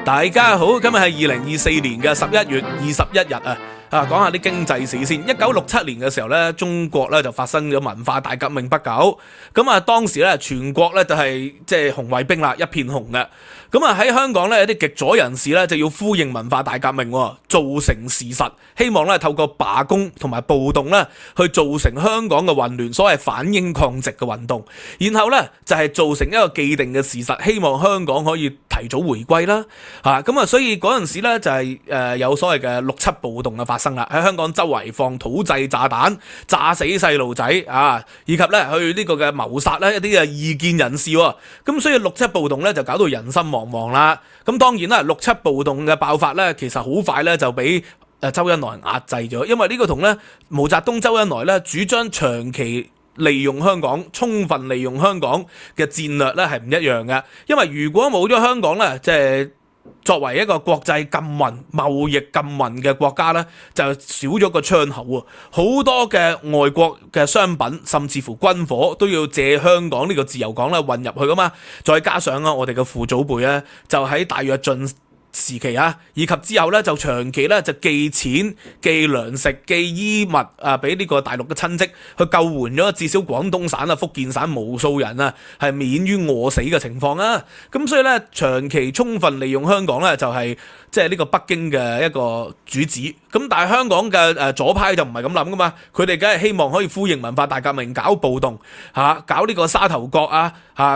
大家好，今日係2024年嘅11月21日啊！講下啲經濟史先。1967年嘅時候咧，中國咧就發生咗文化大革命不久。咁啊，當時咧全國咧就係即係紅衛兵啦，一片紅嘅。咁啊喺香港咧有啲極左人士咧就要呼應文化大革命，造成事實，希望咧透過罷工同埋暴動咧去造成香港嘅混亂，所謂反英抗殖嘅運動。然後咧就係造成一個既定嘅事實，希望香港可以提早回歸啦。咁啊，所以嗰陣時咧就係有所謂嘅6·7暴動嘅發生啦，喺香港周圍放土製炸彈，炸死細路仔啊，以及咧去呢個嘅謀殺咧一啲嘅異見人士。咁所以6·7暴動咧就搞到人心惶惶啦。咁當然啦，6·7暴動嘅爆發咧，其實好快咧就俾周恩來壓制咗，因為呢個同咧毛澤東、周恩來咧主張長期利用香港、充分利用香港嘅戰略咧係唔一樣嘅。因為如果冇咗香港咧，即係作為一個國際禁運、貿易禁運嘅國家咧，就少咗個窗口啊！好多嘅外國嘅商品，甚至乎軍火都要借香港呢個自由港咧運入去噶嘛。再加上我哋嘅父祖輩咧，就喺大躍進時期啊，以及之後咧就長期咧就寄錢、寄糧食、寄衣物俾呢個大陸嘅親戚去救援咗至少廣東省啊、福建省無數人啊係免於餓死嘅情況啊。咁所以咧長期充分利用香港咧就係即係呢個北京嘅一個主旨。咁但係香港嘅左派就唔係咁諗噶嘛，佢哋梗係希望可以呼應文化大革命，搞暴動搞呢個沙頭角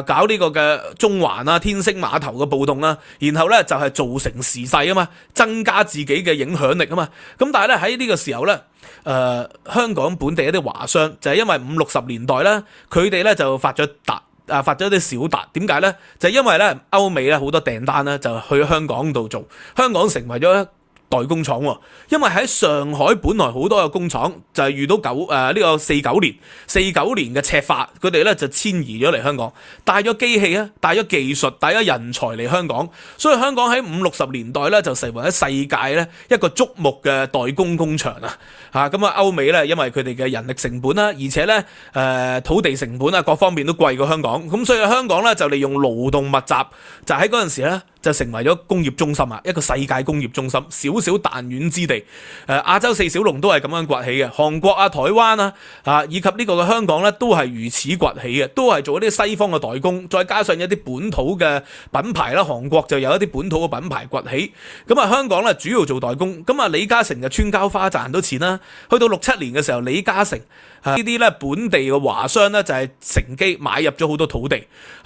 搞呢個嘅中環啊、天星碼頭嘅暴動啊，然後咧就係造成時勢啊嘛，增加自己嘅影響力啊嘛。咁但係咧喺呢個時候咧，香港本地一啲華商就係因為50-60年代咧，佢哋咧就發咗達。發咗啲小達，點解呢？就係因為咧歐美咧好多訂單咧就去香港度做，香港成為咗代工廠喎。因為喺上海本來好多嘅工廠就係遇到呢個49年嘅赤化，佢哋咧就遷移咗嚟香港，帶咗機器啊，帶咗技術，帶咗人才嚟香港，所以香港喺50-60年代咧就成為咗世界咧一個矚目嘅代工工場啊！咁歐美咧因為佢哋嘅人力成本啦，而且咧土地成本啊各方面都貴過香港，咁所以香港咧就利用勞動密集，就喺嗰陣時咧就成為咗工業中心啊，一個世界工業中心，小彈丸之地。亞洲4小龍都係咁樣崛起嘅，韓國啊、台灣以及呢個嘅香港咧都係如此崛起嘅，都係做一啲西方嘅代工，再加上一啲本土嘅品牌啦，韓國就有一啲本土嘅品牌崛起。咁啊，香港咧主要做代工，咁啊李嘉誠就穿膠花賺到錢啦。去到67年嘅時候，李嘉誠呢啲咧本地嘅華商咧就係乘機買入咗好多土地，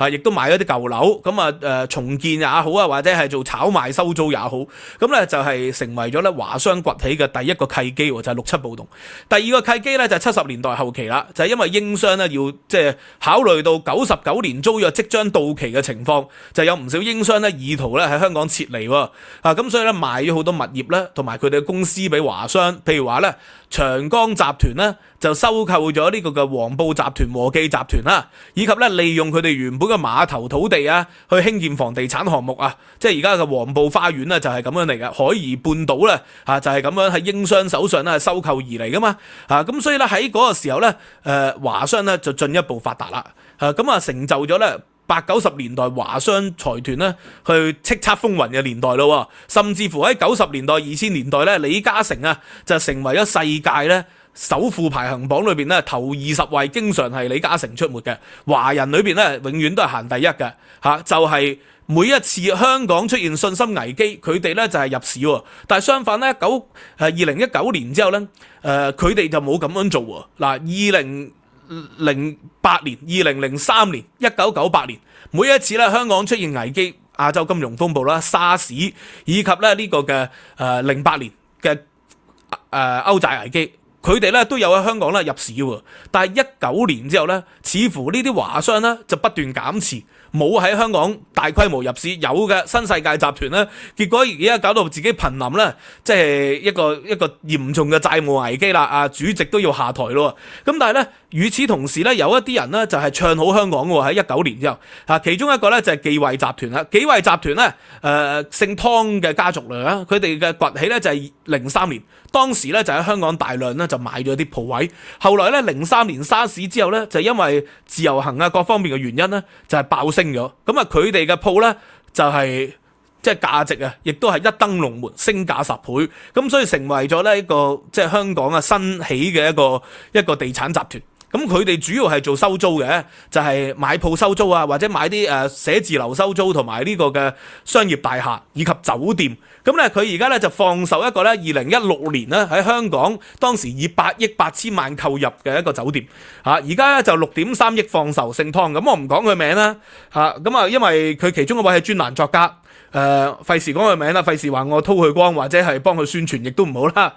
亦都買咗啲舊樓，咁重建也好啊，或者係做炒賣收租也好，咁咧就係成為咗咧華商崛起嘅第一個契機，就係6·7暴動。第二個契機咧就係70年代後期啦，就係因為英商咧要即係考慮到99年租約即將到期嘅情況，就有唔少英商咧意圖咧喺香港撤離喎，咁所以咧賣咗好多物業咧，同埋佢哋嘅公司俾華商，譬如話咧長江集團咧就收購咗呢個嘅黃埔集團、和記集團啦，以及咧利用佢哋原本嘅碼頭土地去興建房地產項目即係而家嘅黃埔花園就係咁樣嚟嘅，海怡半島咧就係咁樣喺英商手上咧收購而嚟噶嘛，咁所以咧喺嗰個時候咧華商咧就進一步發達啦，成就咗咧80-90年代華商財團咧去叱咤風雲嘅年代咯，甚至乎喺90年代、2000年代咧，李嘉誠就成為咗世界咧首富排行榜裏邊咧頭20位，經常係李嘉誠出沒嘅。華人裏邊咧永遠都係行第一嘅就係每一次香港出現信心危機，佢哋咧就係入市喎。但係相反咧2019年之後咧佢哋就冇咁樣做喎。2008年、2003年、1998年，每一次咧香港出現危機，亞洲金融風暴啦、沙士，以及咧呢個嘅08年嘅歐債危機，佢哋咧都有喺香港咧入市喎。但係19年之後咧，似乎呢啲華商咧就不斷減持，冇喺香港大規模入市。有嘅新世界集團咧，結果而家搞到自己瀕臨咧，即係一個嚴重嘅債務危機啦。主席都要下台咯。咁但係咧，與此同時咧，有一啲人咧就係唱好香港喎。喺19年之後，其中一個咧就係紀惠集團啦。紀惠集團咧，姓湯嘅家族嚟啦，佢哋嘅崛起咧就係03年，當時咧就喺香港大量咧就買咗啲鋪位。後來咧03年沙士之後咧，就因為自由行各方面嘅原因咧，就係爆升咗。咁佢哋嘅鋪咧就係即係價值啊，亦都係一登龍門，升價10倍，咁所以成為咗呢一個即係香港啊新起嘅一個地產集團。咁佢哋主要係做收租嘅，就係買鋪收租啊，或者買啲寫字樓收租，同埋呢個嘅商業大廈以及酒店。咁咧佢而家咧就放售一個咧2016年咧喺香港當時以8億8千萬購入嘅一個酒店，而家咧就6.3億放售姓湯。咁我唔講佢名啦，咁啊因為佢其中一位係專欄作家。費事講佢名啦，費事話我偷佢光或者係幫佢宣傳，亦都唔好啦。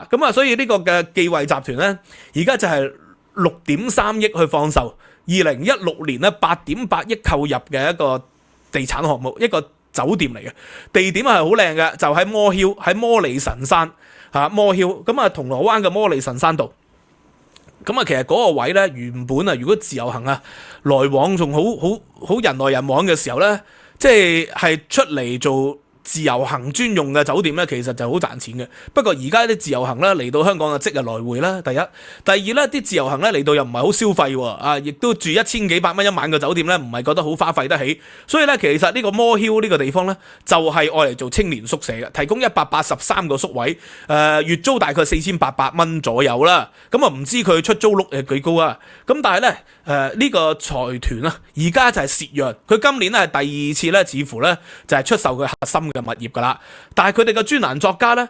咁啊，所以呢個嘅紀惠集團咧，而家就係6.3億去放售2016年咧8.8億購入嘅一個地產項目，一個酒店嚟嘅，地點係好靚嘅，就喺摩囂，喺摩利神山摩囂，咁啊銅鑼灣嘅摩利神山道。咁啊，其實嗰個位咧原本啊，如果自由行啊來往仲好人來人往嘅時候咧，即係出嚟做自由行專用嘅酒店咧，其實就好賺錢嘅。不過而家啲自由行咧嚟到香港就即日來回啦。第一，第二咧，啲自由行咧嚟到又唔係好消費喎，亦都住1000幾百蚊一晚嘅酒店咧，唔係覺得好花費得起。所以咧，其實呢個摩囂呢個地方咧，就係愛嚟做青年宿舍嘅，提供183個宿位，月租大概4800蚊左右啦。咁啊，唔知佢出租率幾高啊？咁但係咧，呢個財團啊，而家就係蝕讓。佢今年咧係第二次咧，似乎咧就係出售佢核心嘅物業噶啦，但係佢哋嘅專欄作家咧，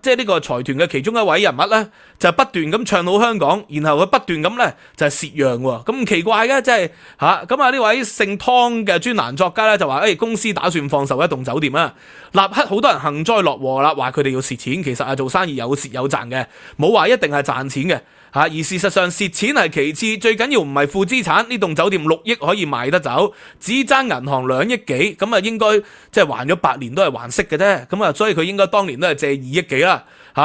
即係呢個財團嘅其中一位人物咧，就不斷咁唱好香港，然後佢不斷咁咧就係蝕讓喎，咁奇怪嘅，即係咁啊呢位姓湯嘅專欄作家咧就話，公司打算放售一棟酒店啊，立刻好多人幸災樂禍啦，話佢哋要蝕錢，其實啊做生意有蝕有賺嘅，冇話一定係賺錢嘅。而事實上蝕錢係其次，最緊要唔係負資產。呢棟酒店6億可以賣得走，只爭銀行2億幾，咁啊應該即係還咗8年都係還息嘅啫。咁啊，所以佢應該當年都係借2億幾啦。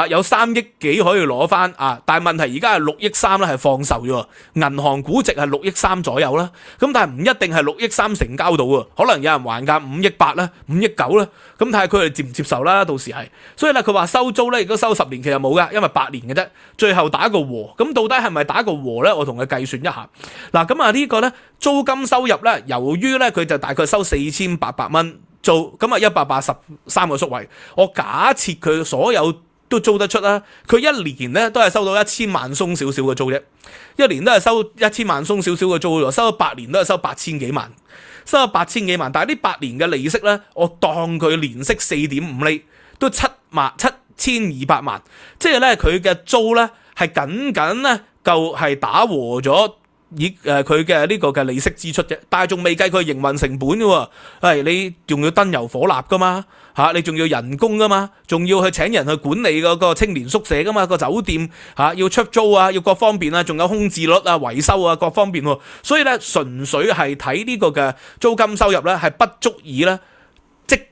有3億幾可以攞翻但係問題而家係6億3啦，係放售咗，銀行估值係6億3左右啦。咁但係唔一定係6億3成交到喎，可能有人還價5億8啦、5億9啦。咁睇下佢哋接唔接受啦，到時係。所以咧，佢話收租咧，亦都收10年，其實冇噶，因為8年嘅啫，最後打個和。咁到底係咪打個和咧？我同佢計算一下。嗱，咁啊呢個咧租金收入咧，由於咧佢就大概收4800蚊租，咁啊183個宿位。我假設佢所有都租得出啦，佢一年咧都係收到1000萬鬆少少嘅租啫，一年都係收1000萬鬆少少嘅租喎，收咗8年都係收8000幾萬，收咗8000幾萬，但係呢8年嘅利息咧，我當佢年息4.5厘，都7200萬，即係咧佢嘅租咧係僅僅咧夠係打和咗佢嘅呢個嘅利息支出啫，但係仲未計佢營運成本嘅喎，你仲要燈油火蠟噶嘛，你仲要人工噶嘛，仲要去請人去管理嗰個青年宿舍噶嘛，個酒店要出租啊，要各方面啊，仲有空置率啊、維修啊各方面喎，所以咧純粹係睇呢個嘅租金收入咧係不足以咧。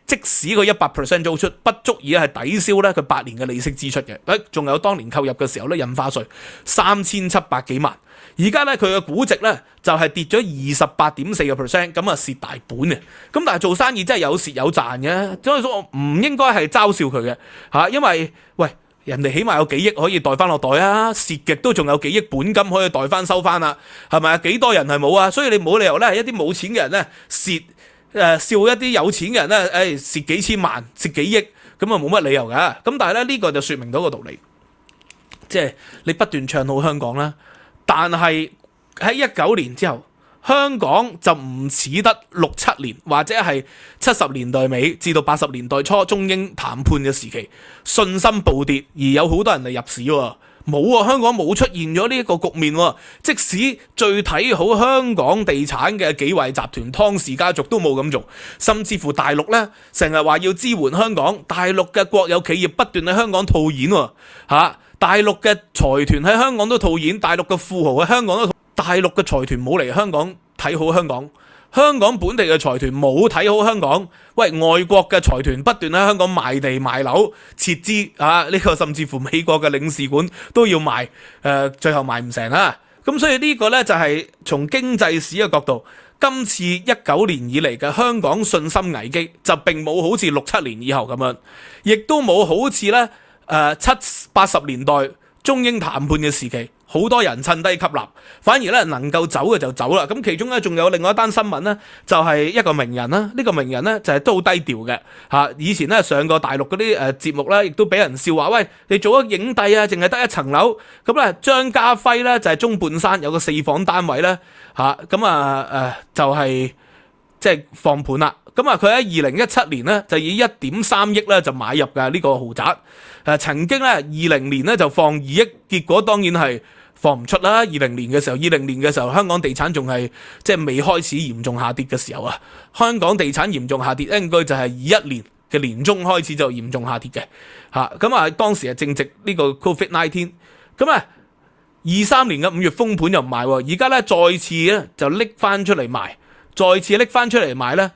即使佢100% 租出，不足以係抵消咧佢8年嘅利息支出嘅。仲有當年購入嘅時候咧，印花稅3700幾萬，而家咧佢嘅估值咧就係跌咗28.4%，咁啊蝕大本嘅。咁但係做生意真係有蝕有賺嘅，所以我唔應該係嘲笑佢嘅因為喂人哋起碼有幾億可以袋翻落袋啊，蝕極都仲有幾億本金可以袋翻收翻啊，係咪啊？幾多人係冇啊？所以你冇理由咧係一啲冇錢嘅人咧蝕。笑一啲有錢嘅人咧，蝕幾千萬、蝕幾億，咁啊冇乜理由㗎。咁但係咧呢個就說明到個道理，即係你不斷唱好香港啦，但係喺19年之後，香港就唔似得6、7年或者係70年代尾至到80年代初中英談判嘅時期，信心暴跌而有好多人嚟入市喎。冇香港冇出現咗呢一個局面喎。即使最睇好香港地產嘅紀惠集團湯氏家族都冇咁做，甚至乎大陸呢，成日話要支援香港，大陸嘅國有企業不斷喺香港套現喎，大陸嘅財團喺香港都套現，大陸嘅富豪喺香港都套現，大陸嘅財團冇嚟香港睇好香港。香港本地嘅財團冇睇好香港，喂，外國嘅財團不斷喺香港賣地賣樓撤資呢個甚至乎美國嘅領事館都要賣，最後賣唔成啦。咁所以呢個呢，就係從經濟史嘅角度，今次19年以嚟嘅香港信心危機就並冇好似6、7年以後咁樣，亦都冇好似呢70、80年代中英談判嘅時期好多人趁低吸納，反而咧能夠走嘅就走啦。咁其中咧仲有另外一單新聞咧，就係一個名人啦。呢個名人咧就係都好低調嘅嚇。以前咧上過大陸嗰啲節目咧，亦都俾人笑話，喂，你做咗影帝啊，淨係得一層樓。咁咧張家輝咧就係中半山有個4房單位咧嚇，咁就係即係放盤啦。咁佢喺2017年咧就以1.3億咧就買入嘅呢個豪宅。曾經咧20年咧就放2億，結果當然係放唔出啦。20年嘅時候香港地產仲係即係未開始嚴重下跌嘅時候啊。香港地產嚴重下跌應該就係21年嘅年中開始就嚴重下跌嘅嚇。咁當時係正值呢個 COVID-19。咁23年嘅5月封盤又唔賣，而家咧再次咧就拎翻出嚟賣，咧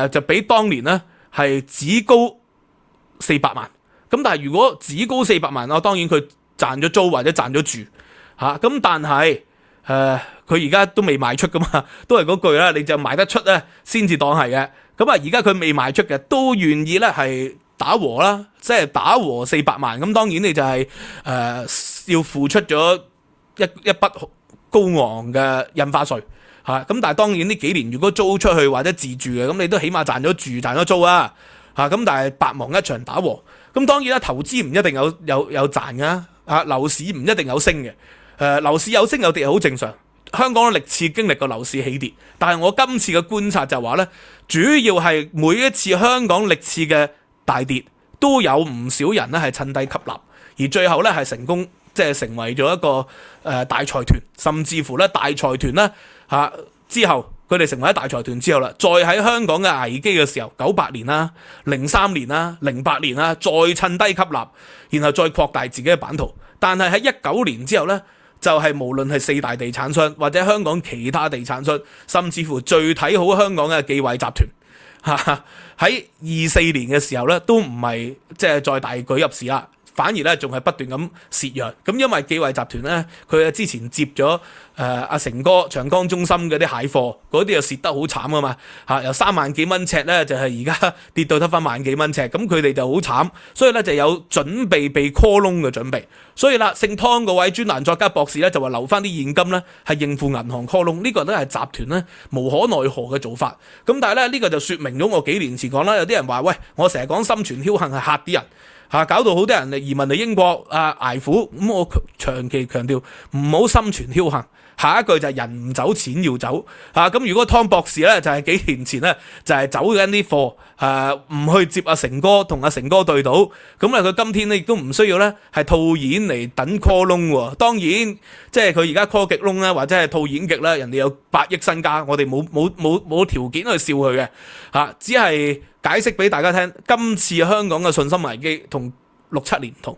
就比當年咧係只高400萬。咁但係如果只高400萬，當然佢賺咗租或者賺咗住嚇。咁但係佢而家都未賣出噶嘛，都係嗰句啦，你就賣得出咧先至當係嘅。咁而家佢未賣出嘅，都願意咧係打和啦，即係打和400萬。咁當然你就係要付出咗一筆高昂嘅印花稅嚇。咁但係當然呢幾年如果租出去或者自住嘅，咁你都起碼賺咗住賺咗租啊嚇。咁但係百忙一場打和。咁當然啦，投資唔一定有賺噶，樓市唔一定有升嘅，樓市有升有跌係好正常。香港歷次經歷過樓市起跌，但係我今次嘅觀察就話咧，主要係每一次香港歷次嘅大跌，都有唔少人咧係趁低吸納，而最後咧係成功即係成為咗一個大財團，甚至乎咧大財團咧之後。佢哋成為咗大財團之後啦，再喺香港嘅危機嘅時候，98年啦、03年啦、08年啦，再趁低吸納，然後再擴大自己嘅版圖。但係喺19年之後呢，就係無論係4大地產商或者香港其他地產商，甚至乎最睇好香港嘅紀惠集團，喺24年嘅時候呢，都唔係即係再大舉入市啦。反而咧仲係不斷咁蝕讓，咁因為紀惠集團咧，佢之前接咗阿成哥長江中心嗰啲蟹貨，嗰啲又蝕得好慘啊嘛嚇，由3萬幾蚊尺咧就係而家跌到得翻萬幾蚊尺，咁佢哋就好慘，所以咧就有準備被 call 窿嘅準備，所以啦，姓湯嗰位專欄作家博士咧就話留翻啲現金咧係應付銀行 call 窿，呢個都係集團咧無可奈何嘅做法。咁但係咧呢個就説明咗我幾年前講啦，有啲人話喂，我成日講心存僥倖係嚇啲人。搞到好多人嚟移民嚟英國捱苦，咁我長期強調唔好心存僥倖。下一句就係人唔走錢要走咁如果湯博士咧就係幾年前咧就係走緊啲貨唔去接阿成哥同阿成哥對賭，咁佢今天咧亦都唔需要咧係套現嚟等 call 窿喎。當然即係佢而家 call 極窿咧，或者係套現極啦，人哋有8億身家，我哋冇條件去笑佢嘅只係解釋俾大家聽，今次香港嘅信心危機同67年唔同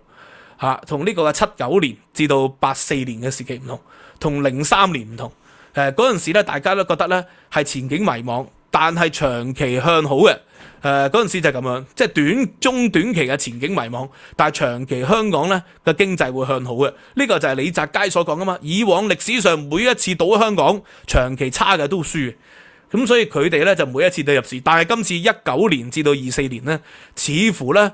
同呢個嘅79年至到84年嘅時期唔同，同03年唔同。嗰陣時咧，大家都覺得咧係前景迷茫，但係長期向好嘅。嗰陣時就係咁樣，即係中短期嘅前景迷茫，但係長期香港咧嘅經濟會向好嘅。呢個就係李澤楷所講噶嘛。以往歷史上每一次賭香港長期差嘅都輸嘅。咁所以佢哋咧就每一次都入市，但係今次19年至到24年咧，似乎咧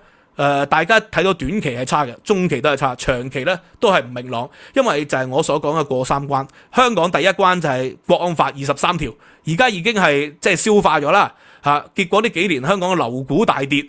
大家睇到短期係差嘅，中期都係差，長期咧都係唔明朗，因為就係我所講嘅過三關。香港第一關就係國安法23條，而家已經係即係消化咗啦結果呢幾年香港嘅樓股大跌，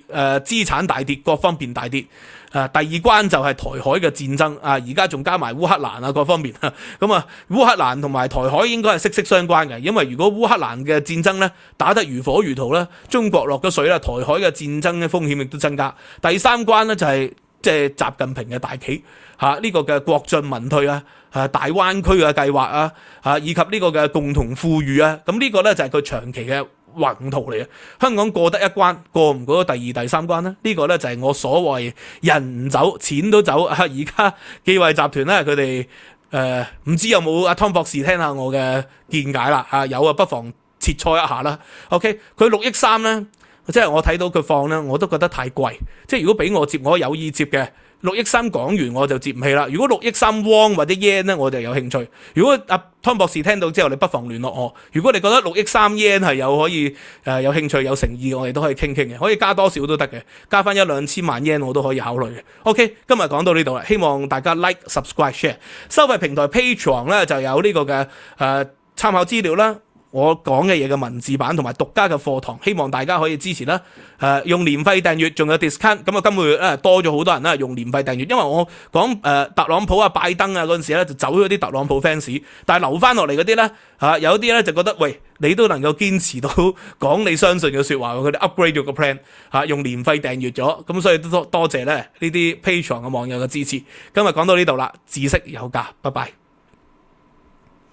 資產大跌，各方面大跌。第二關就係台海嘅戰爭而家仲加埋烏克蘭各方面咁烏克蘭同埋台海應該係息息相關嘅，因為如果烏克蘭嘅戰爭咧打得如火如荼咧，中國落咗水啦，台海嘅戰爭嘅風險亦都增加。第三關咧就係即係習近平嘅大棋呢個嘅國進民退大灣區嘅計劃以及呢個嘅共同富裕咁呢個咧就係佢長期嘅宏圖嚟嘅。香港過得一關，過唔過到第二、第三關呢？呢個呢就係我所謂人唔走，錢都走。而家紀惠集團呢，佢哋唔知有冇阿湯博士聽下我嘅見解啦有不妨切磋一下啦。OK， 佢6億3呢，即係我睇到佢放呢，我都覺得太貴。即係如果俾我接，我有意接嘅。6億3講完我就接唔氣啦。如果6億3 won 或者 yen 咧，我就有興趣。如果阿湯博士聽到之後，你不妨聯絡我。如果你覺得6億3 yen 係有可以有興趣有誠意，我哋都可以傾傾嘅，可以加多少都得嘅，加翻1-2千萬 yen 我都可以考慮嘅。OK， 今日講到呢度啦，希望大家 like、subscribe、share。收費平台 Patreon 咧就有呢個嘅參考資料啦。我講嘅嘢嘅文字版同埋獨家嘅課堂，希望大家可以支持啦。用年費訂閱仲有 discount， 咁啊今個月咧多咗好多人啦用年費訂閱，因為我講特朗普啊、拜登啊嗰陣時咧就走咗啲特朗普 fans， 但係留翻落嚟嗰啲咧有啲咧就覺得喂，你都能夠堅持到講你相信嘅説話，佢哋 upgrade 咗個 plan 用年費訂閱咗，咁所以都多謝咧呢啲 Patreon 嘅網友嘅支持。今日講到呢度啦，知識有價，拜拜。